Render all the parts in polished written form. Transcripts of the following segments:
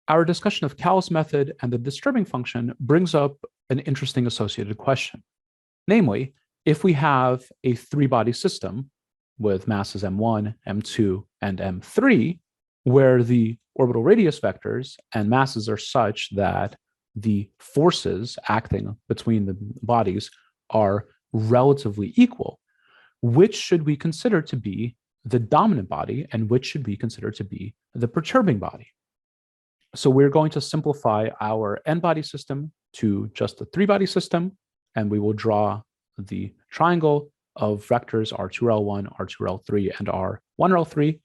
Our discussion of Cowell's method and the disturbing function brings up an interesting associated question. Namely, if we have a three-body system with masses m1, m2, and m3, where the orbital radius vectors and masses are such that the forces acting between the bodies are relatively equal, which should we consider to be the dominant body and which should we consider to be the perturbing body? So we're going to simplify our n-body system to just a three-body system, and we will draw the triangle of vectors R2L1, R2L3, and R1L3.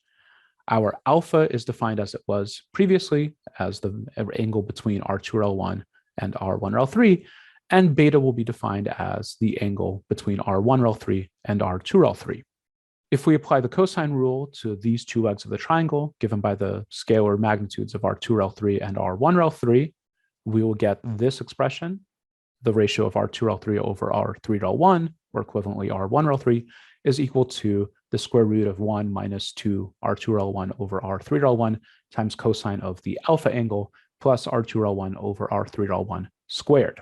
Our alpha is defined as it was previously, as the angle between R2L1 and R1L3, and beta will be defined as the angle between R1L3 and R2L3. If we apply the cosine rule to these two legs of the triangle, given by the scalar magnitudes of R2L3 and R1L3, we will get this expression, the ratio of R2L3 over R3L1, or equivalently R1L3, is equal to the square root of 1 minus 2 R2L1 over R3L1 times cosine of the alpha angle plus R2L1 over R3L1 squared.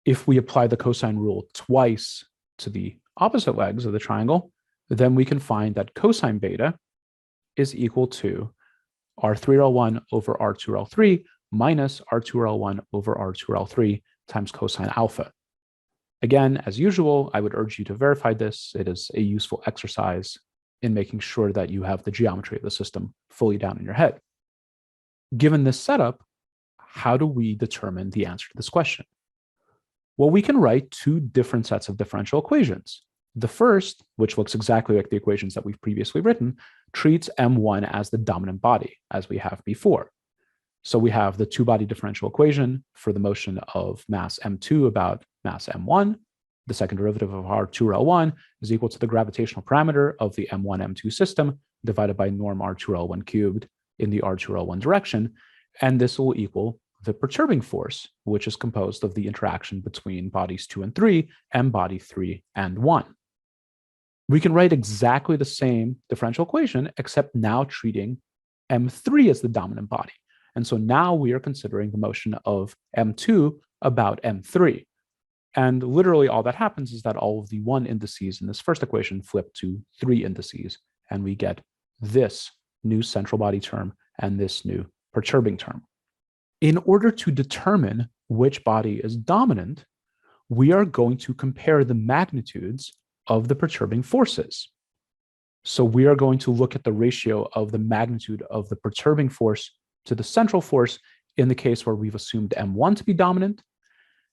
If we apply the cosine rule twice to the opposite legs of the triangle, then we can find that cosine beta is equal to R3L1 over R2L3 minus R2L1 over R2L3 times cosine alpha. Again, as usual, I would urge you to verify this. It is a useful exercise in making sure that you have the geometry of the system fully down in your head. Given this setup, how do we determine the answer to this question? Well, we can write two different sets of differential equations. The first, which looks exactly like the equations that we've previously written, treats M1 as the dominant body, as we have before. So we have the two-body differential equation for the motion of mass M2 about mass M1. The second derivative of R2L1 is equal to the gravitational parameter of the M1, M2 system divided by norm R2L1 cubed in the R2L1 direction. And this will equal the perturbing force, which is composed of the interaction between bodies 2 and 3 and body 3 and 1. We can write exactly the same differential equation, except now treating M3 as the dominant body. And so now we are considering the motion of M2 about M3. And literally all that happens is that all of the 1 indices in this first equation flip to 3 indices, and we get this new central body term and this new perturbing term. In order to determine which body is dominant, we are going to compare the magnitudes of the perturbing forces. So we are going to look at the ratio of the magnitude of the perturbing force to the central force in the case where we've assumed M1 to be dominant,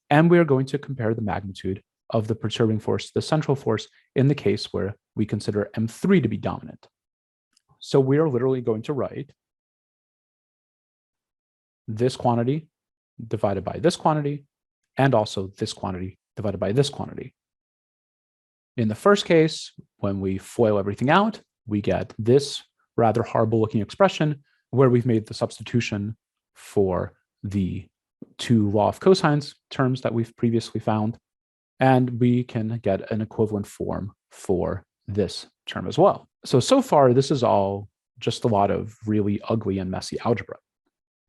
and we are going to compare the magnitude of the perturbing force to the central force in the case where we consider M3 to be dominant. So we are literally going to write this quantity divided by this quantity, and also this quantity divided by this quantity. In the first case, when we FOIL everything out, we get this rather horrible looking expression where we've made the substitution for the two law of cosines terms that we've previously found, and we can get an equivalent form for this term as well. So far, this is all just a lot of really ugly and messy algebra.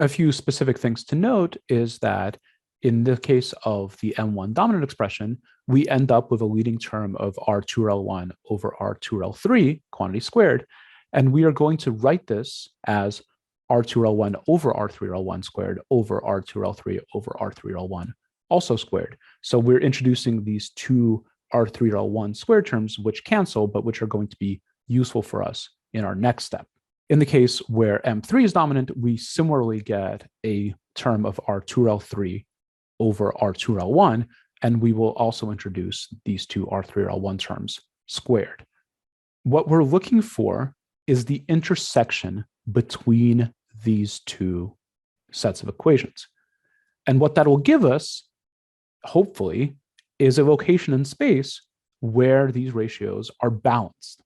A few specific things to note is that in the case of the M1 dominant expression, we end up with a leading term of R2L1 over R2L3 quantity squared, and we are going to write this as R2L1 over R3L1 squared over R2L3 over R3L1 also squared. So we're introducing these two R3L1 squared terms which cancel, but which are going to be useful for us in our next step. In the case where M3 is dominant, we similarly get a term of R2L3 over R2L1, and we will also introduce these two R3L1 terms squared. What we're looking for is the intersection between these two sets of equations. And what that will give us, hopefully, is a location in space where these ratios are balanced.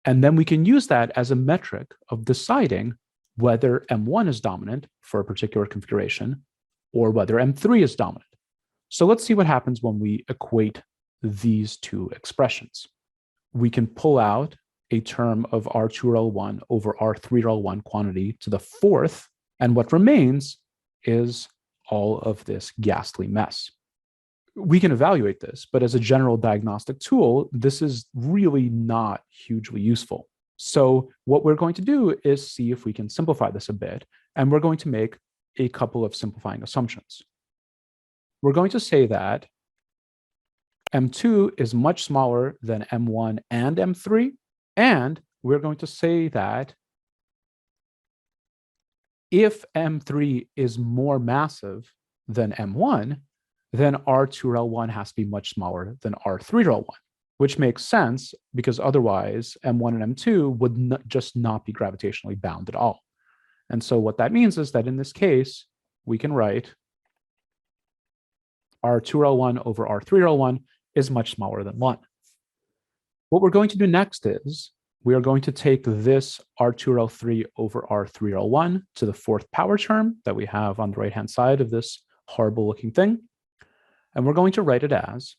And then we can use that as a metric of deciding whether M1 is dominant for a particular configuration or whether M3 is dominant. So let's see what happens when we equate these two expressions. We can pull out a term of R2L1 over R3L1 quantity to the fourth And what remains is all of this ghastly mess. We can evaluate this, but as a general diagnostic tool, this is really not hugely useful. So what we're going to do is see if we can simplify this a bit, and we're going to make a couple of simplifying assumptions. We're going to say that M2 is much smaller than M1 and M3, and we're going to say that if M3 is more massive than M1, then R2L1 has to be much smaller than R3L1, which makes sense because otherwise M1 and M2 would just not be gravitationally bound at all. And so what that means is that in this case, we can write R2L1 over R3L1 is much smaller than 1. What we're going to do next is we are going to take this R2L3 over R3L1 to the 4th power term that we have on the right-hand side of this horrible looking thing. And we're going to write it as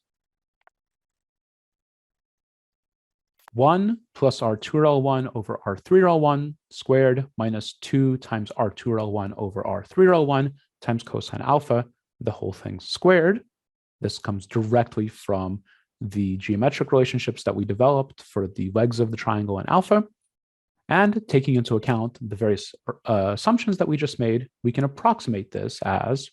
1 plus R2L1 over R3L1 squared minus 2 times R2L1 over R3L1 times cosine alpha, the whole thing squared. This comes directly from the geometric relationships that we developed for the legs of the triangle and alpha. And taking into account the various assumptions that we just made, we can approximate this as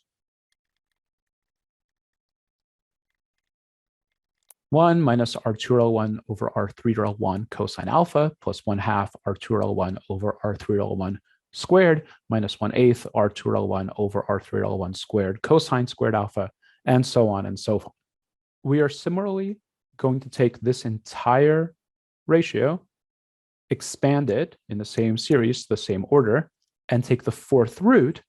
1 minus R2L1 over R3L1 cosine alpha plus 1/2 R2L1 over R3L1 squared minus 1/8 R2L1 over R3L1 squared cosine squared alpha, and so on and so forth. We are similarly going to take this entire ratio, expand it in the same series, the same order, and take the 4th root,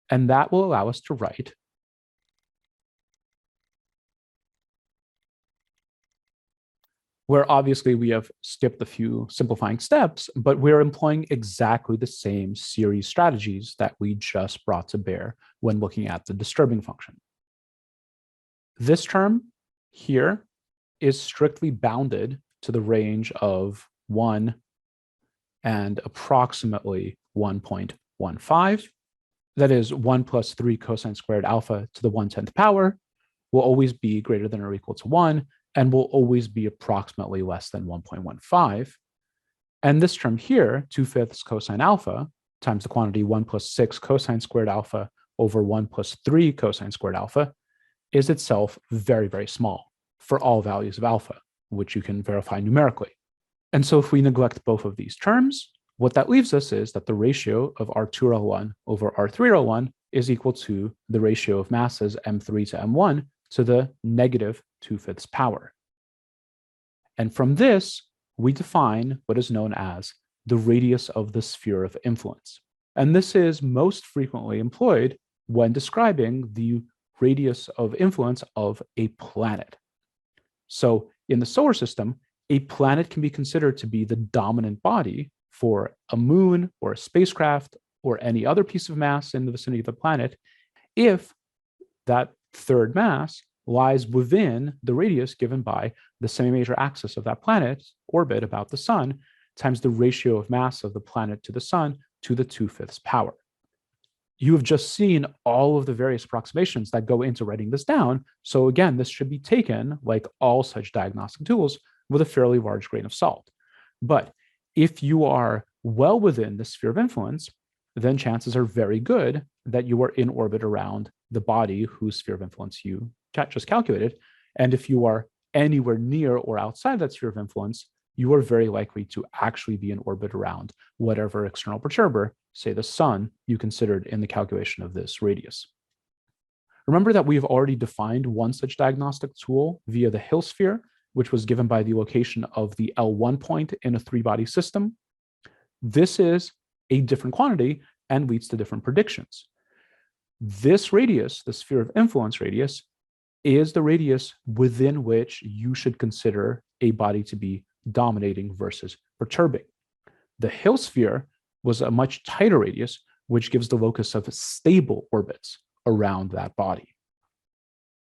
and that will allow us to write where obviously we have skipped a few simplifying steps, but we're employing exactly the same series strategies that we just brought to bear when looking at the disturbing function. This term here is strictly bounded to the range of 1 and approximately 1.15. That is 1 plus 3 cosine squared alpha to the 1/10th power will always be greater than or equal to 1 and will always be approximately less than 1.15. And this term here, 2/5 cosine alpha times the quantity 1 plus 6 cosine squared alpha over 1 plus 3 cosine squared alpha is itself very, very small for all values of alpha, which you can verify numerically. And so if we neglect both of these terms, what that leaves us is that the ratio of R2L1 over R3L1 is equal to the ratio of masses M3 to M1 to the negative 2/5 power. And from this, we define what is known as the radius of the sphere of influence. And this is most frequently employed when describing the radius of influence of a planet. So in the solar system, a planet can be considered to be the dominant body for a moon or a spacecraft or any other piece of mass in the vicinity of the planet if that third mass lies within the radius given by the semi-major axis of that planet's orbit about the sun times the ratio of mass of the planet to the sun to the 2/5 power. You have just seen all of the various approximations that go into writing this down. So again, this should be taken, like all such diagnostic tools, with a fairly large grain of salt. But if you are well within the sphere of influence, then chances are very good that you are in orbit around the body whose sphere of influence you just calculated. And if you are anywhere near or outside that sphere of influence, you are very likely to actually be in orbit around whatever external perturber, say the sun, you considered in the calculation of this radius. Remember that we've already defined one such diagnostic tool via the Hill sphere, which was given by the location of the L1 point in a 3-body system. This is a different quantity and leads to different predictions. This radius, the sphere of influence radius, is the radius within which you should consider a body to be dominating versus perturbing. The Hill sphere was a much tighter radius, which gives the locus of stable orbits around that body.